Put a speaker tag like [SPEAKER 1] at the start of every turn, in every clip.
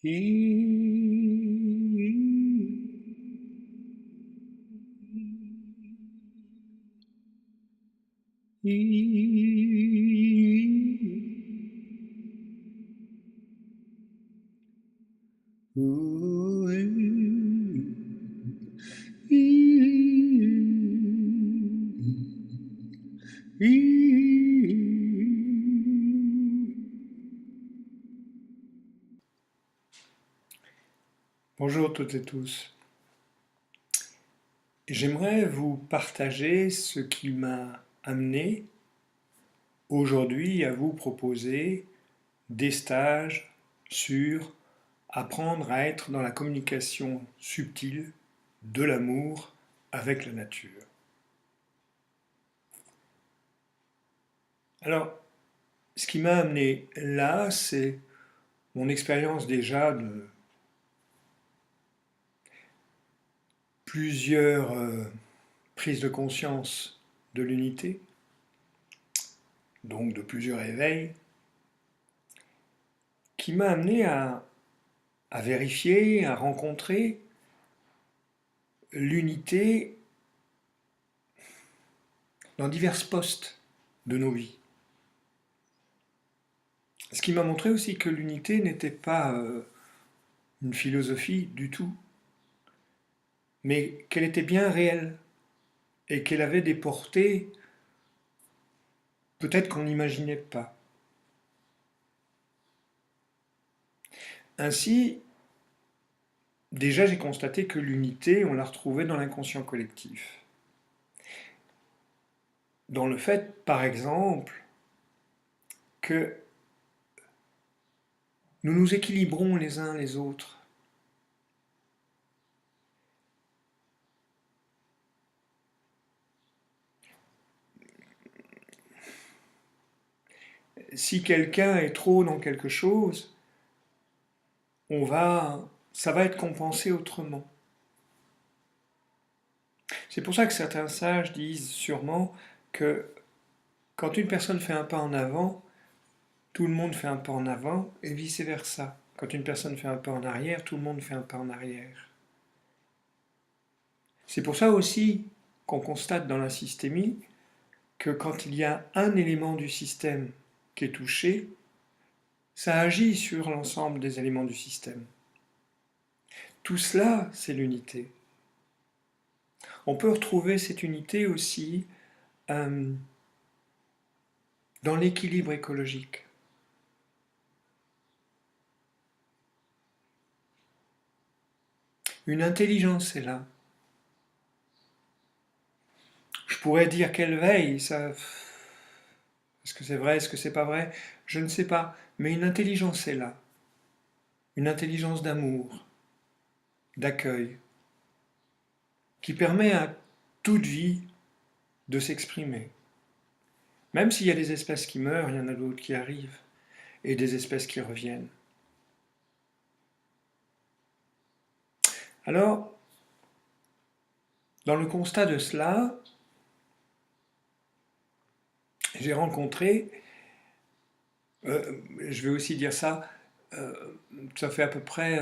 [SPEAKER 1] Bonjour toutes et tous. J'aimerais vous partager ce qui m'a amené aujourd'hui à vous proposer des stages sur apprendre à être dans la communication subtile de l'amour avec la nature. Alors, ce qui m'a amené là, c'est mon expérience déjà de plusieurs prises de conscience de l'unité, donc de plusieurs éveils, qui m'a amené à vérifier, à rencontrer l'unité dans divers postes de nos vies. Ce qui m'a montré aussi que l'unité n'était pas une philosophie du tout, mais qu'elle était bien réelle et qu'elle avait des portées peut-être qu'on n'imaginait pas. Ainsi, déjà j'ai constaté que l'unité, on la retrouvait dans l'inconscient collectif. Dans le fait, par exemple, que nous nous équilibrons les uns les autres. Si quelqu'un est trop dans quelque chose, ça va être compensé autrement. C'est pour ça que certains sages disent sûrement que quand une personne fait un pas en avant, tout le monde fait un pas en avant et vice-versa. Quand une personne fait un pas en arrière, tout le monde fait un pas en arrière. C'est pour ça aussi qu'on constate dans la systémie que quand il y a un élément du système qui est touché, ça agit sur l'ensemble des éléments du système. Tout cela, c'est l'unité. On peut retrouver cette unité aussi dans l'équilibre écologique. Une intelligence est là. Je pourrais dire qu'elle veille, ça. Est-ce que c'est vrai, est-ce que c'est pas vrai? Je ne sais pas. Mais une intelligence est là. Une intelligence d'amour, d'accueil, qui permet à toute vie de s'exprimer. Même s'il y a des espèces qui meurent, il y en a d'autres qui arrivent, et des espèces qui reviennent. Alors, dans le constat de cela, j'ai rencontré, je vais aussi dire ça, ça fait à peu près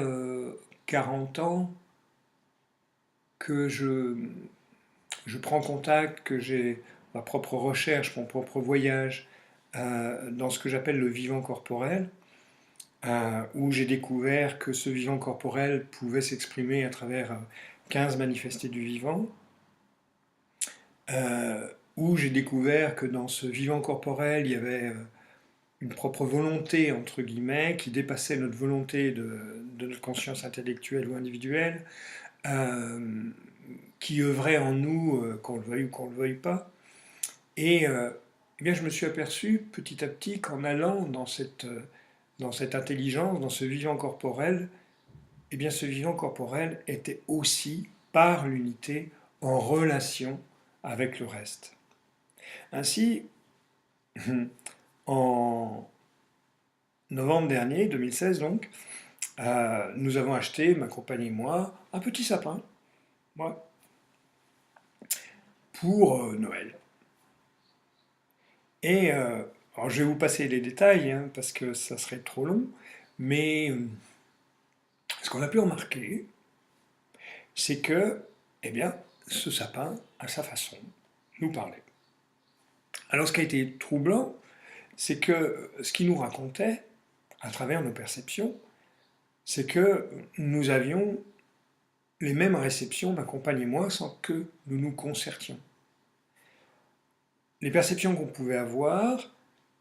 [SPEAKER 1] 40 ans que je prends contact, que j'ai ma propre recherche, mon propre voyage dans ce que j'appelle le vivant corporel, où j'ai découvert que ce vivant corporel pouvait s'exprimer à travers 15 manifestés du vivant, où j'ai découvert que dans ce vivant corporel, il y avait une propre volonté, entre guillemets, qui dépassait notre volonté de notre conscience intellectuelle ou individuelle, qui œuvrait en nous, qu'on le veuille ou qu'on ne le veuille pas. Et eh bien, je me suis aperçu petit à petit qu'en allant dans cette intelligence, dans ce vivant corporel, eh bien, ce vivant corporel était aussi, par l'unité, en relation avec le reste. Ainsi, en novembre dernier, 2016 donc, nous avons acheté, ma compagne et moi, un petit sapin, moi, pour Noël. Et alors je vais vous passer les détails, hein, parce que ça serait trop long, mais Ce qu'on a pu remarquer, c'est que, eh bien, ce sapin, à sa façon, nous parlait. Alors ce qui a été troublant, c'est que ce qu'il nous racontait, à travers nos perceptions, c'est que nous avions les mêmes réceptions, ma compagne et moi, sans que nous nous concertions. Les perceptions qu'on pouvait avoir,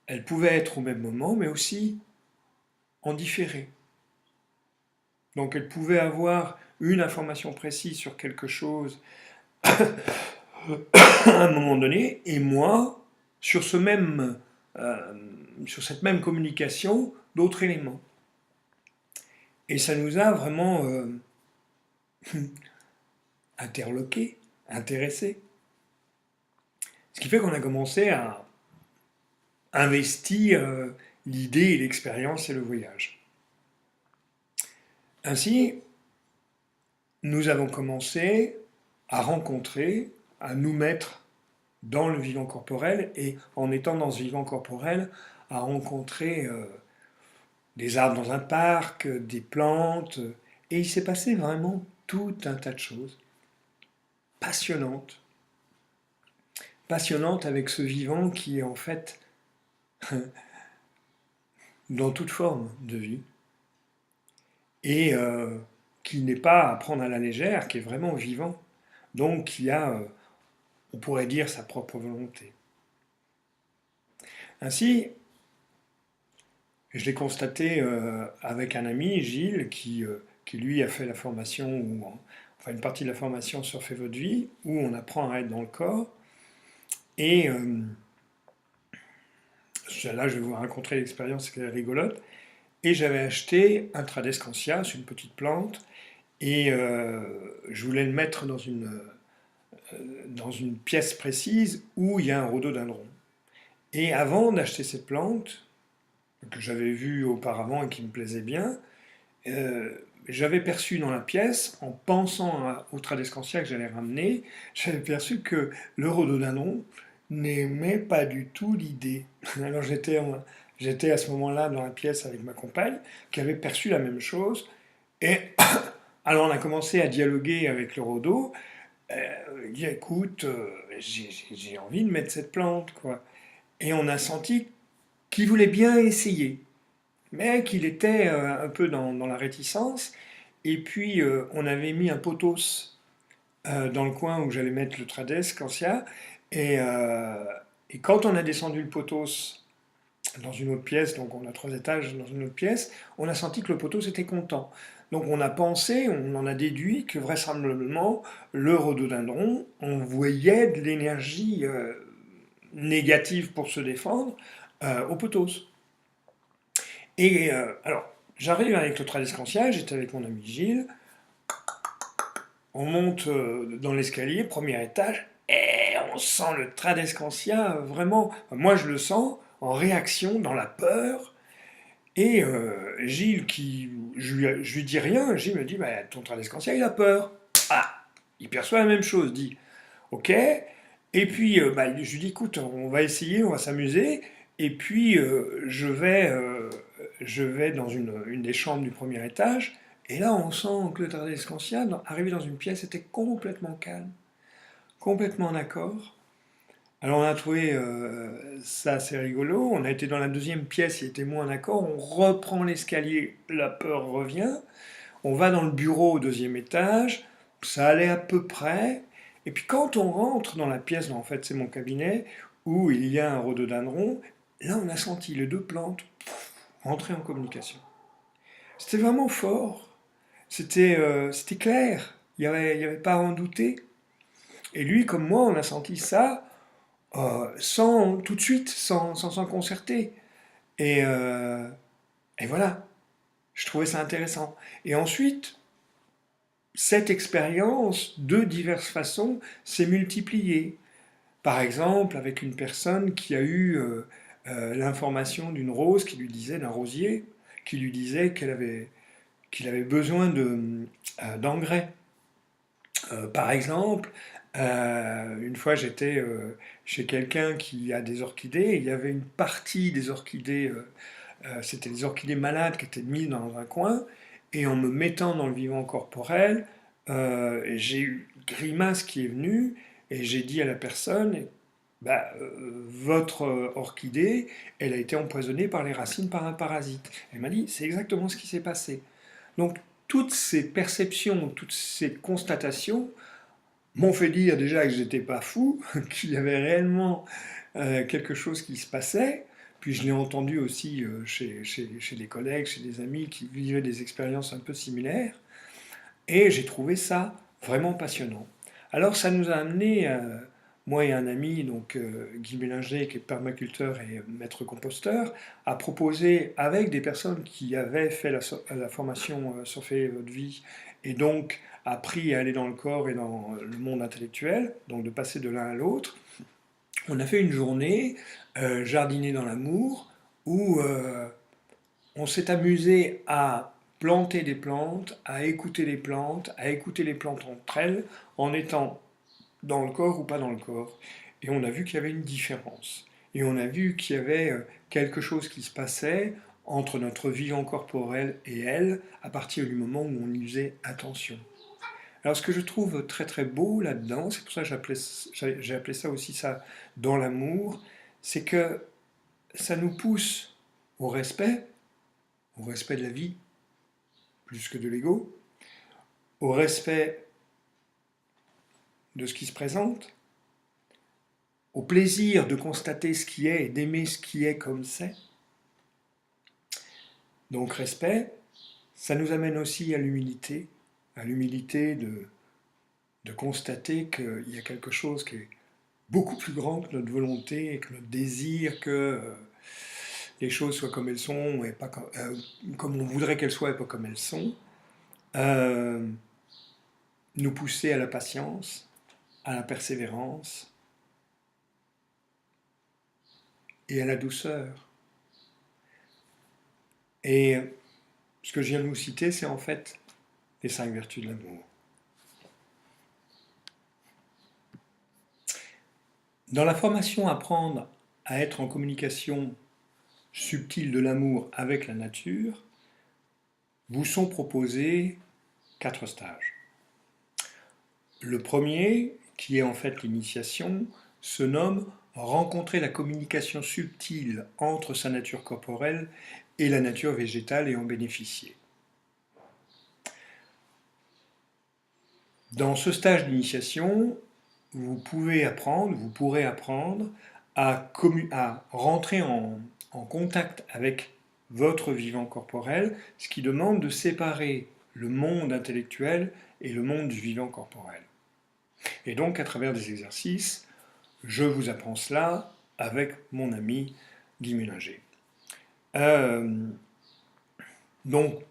[SPEAKER 1] elles pouvaient être au même moment, mais aussi en différé. Donc elles pouvaient avoir une information précise sur quelque chose à un moment donné, et moi, sur, sur cette même communication, d'autres éléments. Et ça nous a vraiment interloqués, intéressés. Ce qui fait qu'on a commencé à investir l'idée et l'expérience et le voyage. Ainsi, nous avons commencé à rencontrer, à nous mettre dans le vivant corporel, et en étant dans ce vivant corporel, à rencontrer des arbres dans un parc, des plantes, et il s'est passé vraiment tout un tas de choses passionnantes. Passionnantes avec ce vivant qui est en fait dans toute forme de vie, et qui n'est pas à prendre à la légère, qui est vraiment vivant, donc qui a, on pourrait dire, sa propre volonté. Ainsi, je l'ai constaté avec un ami, Gilles, qui lui a fait la formation, enfin une partie de la formation sur Fais votre vie, où on apprend à être dans le corps. Et là, je vais vous raconter l'expérience qui est rigolote. Et j'avais acheté un Tradescantia, c'est une petite plante, et je voulais le mettre dans une pièce précise où il y a un rhododendron. Et avant d'acheter cette plante, que j'avais vue auparavant et qui me plaisait bien, j'avais perçu dans la pièce, en pensant au Tradescantia que j'allais ramener, j'avais perçu que le rhododendron n'aimait pas du tout l'idée. Alors j'étais à ce moment-là dans la pièce avec ma compagne, qui avait perçu la même chose, et alors on a commencé à dialoguer avec le rhodo. Il dit écoute, j'ai envie de mettre cette plante, quoi. Et on a senti qu'il voulait bien essayer, mais qu'il était un peu dans la réticence. Et puis on avait mis un pothos dans le coin où j'allais mettre le Tradescantia. Et, et quand on a descendu le pothos dans une autre pièce, donc on a 3 étages dans une autre pièce, on a senti que le pothos était content. Donc on a pensé, on en a déduit que vraisemblablement le rhododendron envoyait de l'énergie négative pour se défendre au pothos. Et alors, j'arrive avec le Tradescantia, j'étais avec mon ami Gilles, on monte dans l'escalier, premier étage, et on sent le Tradescantia vraiment, moi je le sens, en réaction, dans la peur. Et Gilles, je lui dis rien, Gilles me dit, bah, ton Tradescantia il a peur. Ah, il perçoit la même chose, dit, ok. Et puis bah, je lui dis, écoute, on va essayer, on va s'amuser. Et puis je vais dans une des chambres du premier étage, et là on sent que le Tradescantia, arrivé dans une pièce, était complètement calme, complètement en accord. Alors on a trouvé ça assez rigolo, on a été dans la deuxième pièce, il était moins en accord, on reprend l'escalier, la peur revient, on va dans le bureau au deuxième étage, ça allait à peu près, et puis quand on rentre dans la pièce, en fait c'est mon cabinet, où il y a un rhododendron, là on a senti les deux plantes rentrer en communication. C'était vraiment fort, c'était clair, il y avait pas à en douter. Et lui comme moi, on a senti ça sans tout de suite, sans s'en concerter. Et, et voilà, je trouvais ça intéressant. Et ensuite, cette expérience, de diverses façons, s'est multipliée. Par exemple, avec une personne qui a eu l'information d'une rose qui lui disait, d'un rosier, qui lui disait qu'il avait besoin d'engrais. Par exemple, une fois j'étais chez quelqu'un qui a des orchidées, et il y avait une partie des orchidées, c'était des orchidées malades qui étaient mises dans un coin, Et en me mettant dans le vivant corporel, j'ai eu une grimace qui est venue, et j'ai dit à la personne, bah, votre orchidée, elle a été empoisonnée par les racines par un parasite. Elle m'a dit, c'est exactement ce qui s'est passé. Donc, toutes ces perceptions, toutes ces constatations m'ont fait dire déjà que j'étais pas fou, qu'il y avait réellement quelque chose qui se passait. Puis je l'ai entendu aussi chez des collègues, chez des amis qui vivaient des expériences un peu similaires. Et j'ai trouvé ça vraiment passionnant. Alors ça nous a amené, moi et un ami, donc Guy Bélinger, qui est permaculteur et maître composteur, à proposer avec des personnes qui avaient fait la formation Surfer votre vie et donc appris à aller dans le corps et dans le monde intellectuel, donc de passer de l'un à l'autre. On a fait une journée jardiner dans l'amour où on s'est amusé à planter des plantes, à écouter les plantes entre elles, en étant dans le corps ou pas dans le corps. Et on a vu qu'il y avait une différence. Et on a vu qu'il y avait quelque chose qui se passait entre notre vivant corporel et elle, à partir du moment où on y faisait attention. Alors ce que je trouve très très beau là-dedans, c'est pour ça que j'ai appelé ça aussi ça dans l'amour, c'est que ça nous pousse au respect de la vie, plus que de l'ego, au respect de ce qui se présente, au plaisir de constater ce qui est et d'aimer ce qui est comme c'est. Donc respect, ça nous amène aussi à l'humilité de constater qu'il y a quelque chose qui est beaucoup plus grand que notre volonté et que notre désir que les choses soient comme elles sont et pas comme on voudrait qu'elles soient et pas comme elles sont. Nous pousser à la patience, à la persévérance et à la douceur. Et ce que je viens de vous citer, c'est en fait les 5 vertus de l'amour. Dans la formation Apprendre à être en communication subtile de l'amour avec la nature, vous sont proposés 4 stages. Le premier, qui est en fait l'initiation, se nomme rencontrer la communication subtile entre sa nature corporelle et la nature végétale et en bénéficier. Dans ce stage d'initiation, vous pourrez apprendre à rentrer en contact avec votre vivant corporel, ce qui demande de séparer le monde intellectuel et le monde du vivant corporel. Et donc, à travers des exercices, je vous apprends cela avec mon ami Guy Mélinger. Donc,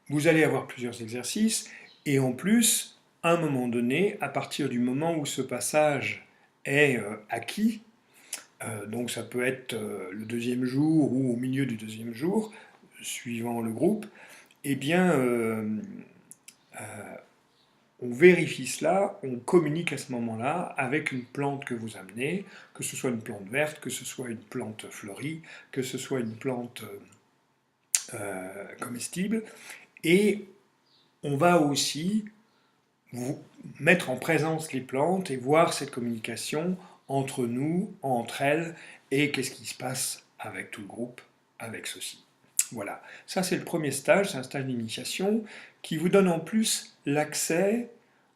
[SPEAKER 1] vous allez avoir plusieurs exercices, et en plus, à un moment donné, à partir du moment où ce passage est acquis, donc ça peut être le 2e jour ou au milieu du 2e jour, suivant le groupe, eh bien, on vérifie cela, on communique à ce moment-là avec une plante que vous amenez, que ce soit une plante verte, que ce soit une plante fleurie, que ce soit une plante comestible, et on va aussi vous mettre en présence les plantes et voir cette communication entre nous, entre elles, et qu'est-ce qui se passe avec tout le groupe, avec ceci. Voilà, ça c'est le premier stage, c'est un stage d'initiation qui vous donne en plus l'accès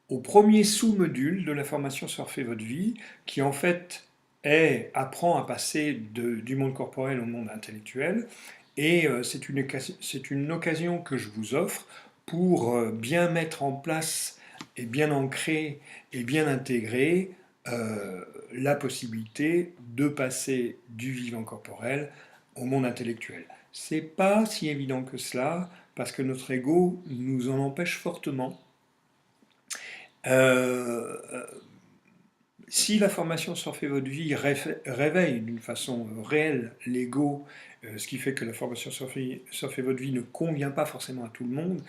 [SPEAKER 1] au premier sous-module de la formation Surfer votre vie, qui en fait apprend à passer du monde corporel au monde intellectuel, et c'est une occasion que je vous offre pour bien mettre en place et bien ancrer et bien intégrer la possibilité de passer du vivant corporel au monde intellectuel. C'est pas si évident que cela, parce que notre ego nous en empêche fortement. Si la formation Surfer votre vie réveille d'une façon réelle l'ego, ce qui fait que la formation Surfer votre vie ne convient pas forcément à tout le monde,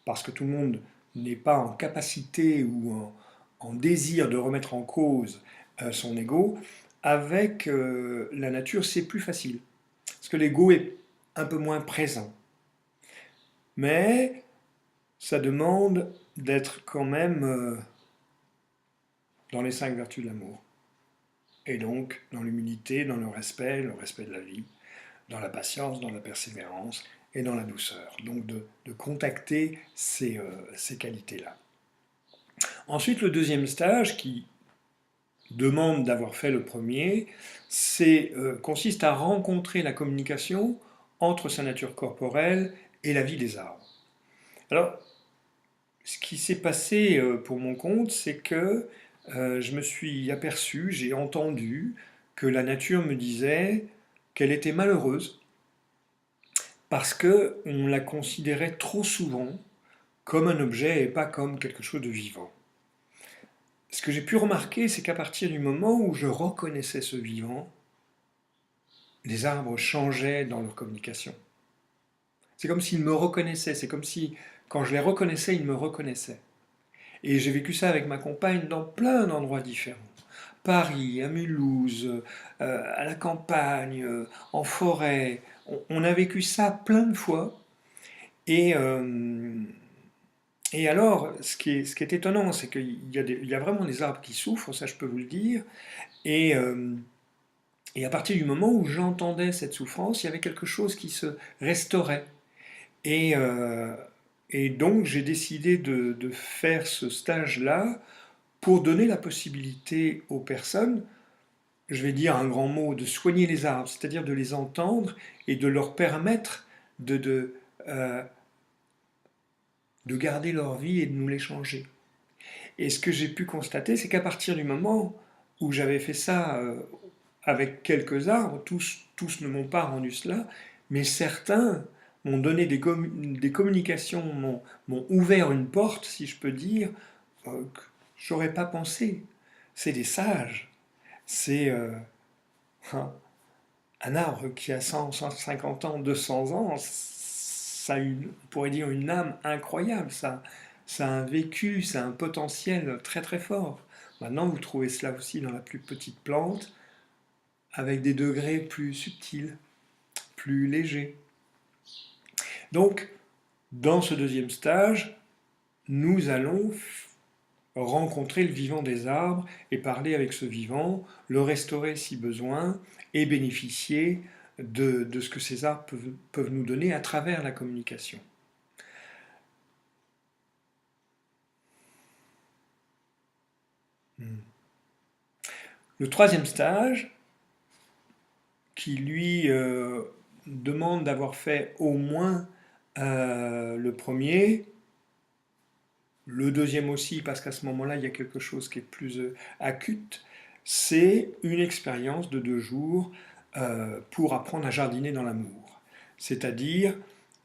[SPEAKER 1] parce que tout le monde n'est pas en capacité ou en désir de remettre en cause son ego, avec la nature c'est plus facile, parce que l'ego est un peu moins présent. mais ça demande d'être quand même dans les 5 vertus de l'amour. Et donc dans l'humilité, dans le respect de la vie, dans la patience, dans la persévérance et dans la douceur. Donc de contacter ces qualités-là. Ensuite, le deuxième stage qui demande d'avoir fait le premier, consiste à rencontrer la communication entre sa nature corporelle et la vie des arbres. Alors, ce qui s'est passé pour mon compte, c'est que je me suis aperçu, j'ai entendu que la nature me disait qu'elle était malheureuse parce qu'on la considérait trop souvent comme un objet et pas comme quelque chose de vivant. Ce que j'ai pu remarquer, c'est qu'à partir du moment où je reconnaissais ce vivant, les arbres changeaient dans leur communication. C'est comme s'ils me reconnaissaient, c'est comme si, quand je les reconnaissais, ils me reconnaissaient. Et j'ai vécu ça avec ma compagne dans plein d'endroits différents. Paris, à Mulhouse, à la campagne, en forêt. On a vécu ça plein de fois. Et, euh, et alors, ce qui est étonnant, c'est qu'il y a vraiment des arbres qui souffrent, ça je peux vous le dire. Et, euh, et à partir du moment où j'entendais cette souffrance, il y avait quelque chose qui se restaurait. Et, euh, et donc j'ai décidé de faire ce stage-là pour donner la possibilité aux personnes, je vais dire un grand mot, de soigner les arbres, c'est-à-dire de les entendre et de leur permettre euh, de garder leur vie et de nous les changer. Et ce que j'ai pu constater, c'est qu'à partir du moment où j'avais fait ça avec quelques arbres, tous ne m'ont pas rendu cela, mais certains m'ont donné des communications, m'ont ouvert une porte, si je peux dire, que j'aurais pas pensé. C'est des sages. C'est un arbre qui a 100, 150 ans, 200 ans, ça a on pourrait dire une âme incroyable, ça a un vécu, ça a un potentiel très très fort. Maintenant, vous trouvez cela aussi dans la plus petite plante, avec des degrés plus subtils, plus légers. Donc, dans ce deuxième stage, nous allons rencontrer le vivant des arbres et parler avec ce vivant, le restaurer si besoin et bénéficier de ce que ces arbres peuvent nous donner à travers la communication. Le troisième stage, qui lui demande d'avoir fait au moins le premier, le deuxième aussi, parce qu'à ce moment-là, il y a quelque chose qui est plus acute, c'est une expérience de 2 jours pour apprendre à jardiner dans l'amour. C'est-à-dire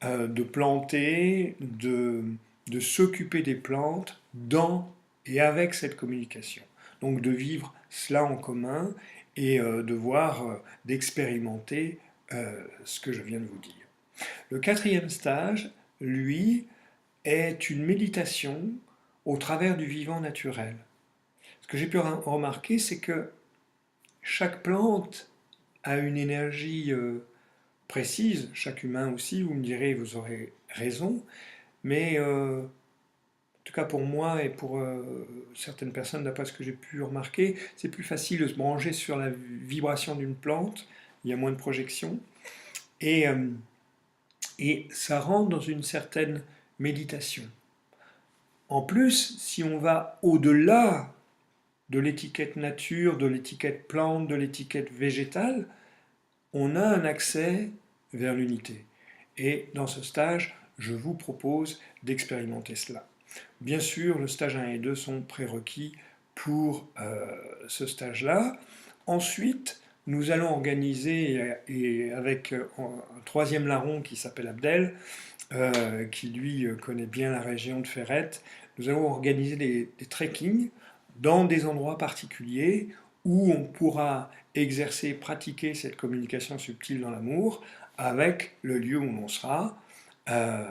[SPEAKER 1] de planter, de s'occuper des plantes dans et avec cette communication. Donc de vivre cela en commun et de voir, d'expérimenter ce que je viens de vous dire. Le quatrième stage, lui, est une méditation au travers du vivant naturel. Ce que j'ai pu remarquer, c'est que chaque plante a une énergie précise, chaque humain aussi, vous me direz, vous aurez raison, mais en tout cas pour moi et pour certaines personnes, d'après ce que j'ai pu remarquer, c'est plus facile de se brancher sur la vibration d'une plante, il y a moins de projection, et, euh, et ça rentre dans une certaine méditation. En plus, si on va au-delà de l'étiquette nature, de l'étiquette plante, de l'étiquette végétale, on a un accès vers l'unité. Et dans ce stage, je vous propose d'expérimenter cela. Bien sûr, le stage 1 et 2 sont prérequis pour ce stage-là. Ensuite, nous allons organiser, et avec un troisième larron qui s'appelle Abdel, qui lui connaît bien la région de Ferrette, nous allons organiser des trekkings dans des endroits particuliers où on pourra exercer, pratiquer cette communication subtile dans l'amour avec le lieu où l'on sera, euh,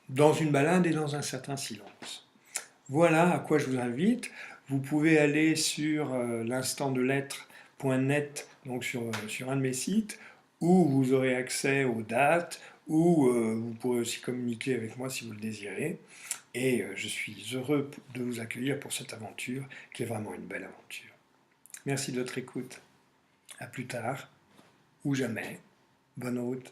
[SPEAKER 1] dans une balade et dans un certain silence. Voilà à quoi je vous invite. Vous pouvez aller sur l'instantdelettre.net, donc sur un de mes sites, où vous aurez accès aux dates, ou vous pourrez aussi communiquer avec moi si vous le désirez. Et je suis heureux de vous accueillir pour cette aventure qui est vraiment une belle aventure. Merci de votre écoute. À plus tard, ou jamais. Bonne route.